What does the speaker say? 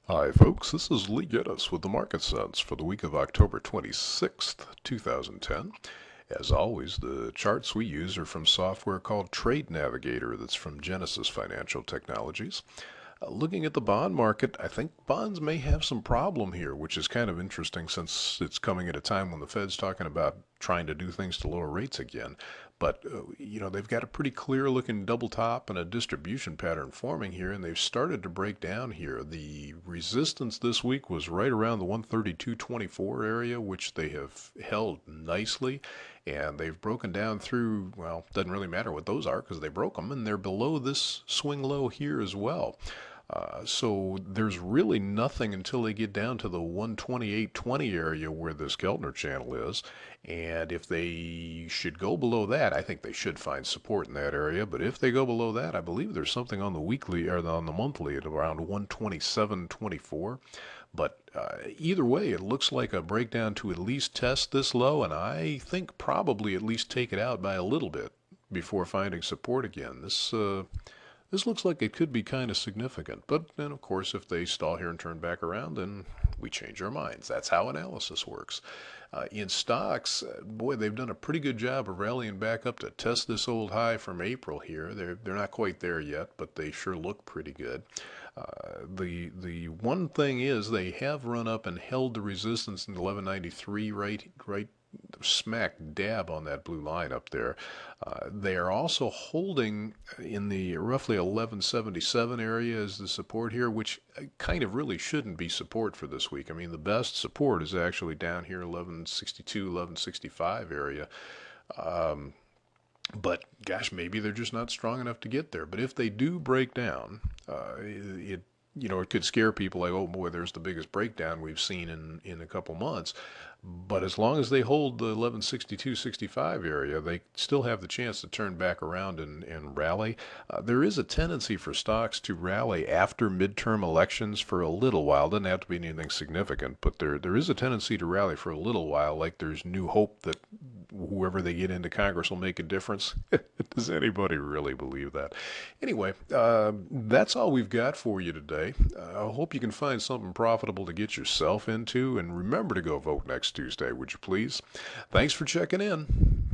Hi, folks. This is Lee Gettess with the Market Sense for the week of October 26th, 2010. As always, the charts we use are from software called Trade Navigator that's from Genesis Financial Technologies. Looking at the bond market, I think bonds may have some problem here, which is kind of interesting since it's coming at a time when the Fed's talking about trying to do things to lower rates again. But, they've got a pretty clear looking double top and a distribution pattern forming here, and they've started to break down here. The resistance this week was right around the 132.24 area, which they have held nicely, and they've broken down through, well, doesn't really matter what those are because they broke them, and they're below this swing low here as well. So there's really nothing until they get down to the 128.20 area where this Keltner channel is. And if they should go below that, I think they should find support in that area. But if they go below that, I believe there's something on the weekly or on the monthly at around 127.24. But either way, it looks like a breakdown to at least test this low, and I think probably at least take it out by a little bit before finding support again. This looks like it could be kind of significant, but then of course if they stall here and turn back around, then we change our minds. That's how analysis works. In stocks, boy, they've done a pretty good job of rallying back up to test this old high from April here. They're not quite there yet, but they sure look pretty good. The one thing is they have run up and held the resistance in 1193 right smack dab on that blue line up there. They are also holding in the roughly 1177 area as the support here, which kind of really shouldn't be support for this week. I mean, the best support is actually down here 1162, 1165 area. But gosh, maybe they're just not strong enough to get there. But if they do break down, it could scare people like, oh boy, there's the biggest breakdown we've seen in a couple months. But as long as they hold the 1162.65 area, they still have the chance to turn back around and rally. There is a tendency for stocks to rally after midterm elections for a little while. Doesn't have to be anything significant, but there is a tendency to rally for a little while, like there's new hope that whoever they get into Congress will make a difference. Does anybody really believe that? Anyway, that's all we've got for you today. I hope you can find something profitable to get yourself into, and remember to go vote next Tuesday, would you please? Thanks for checking in.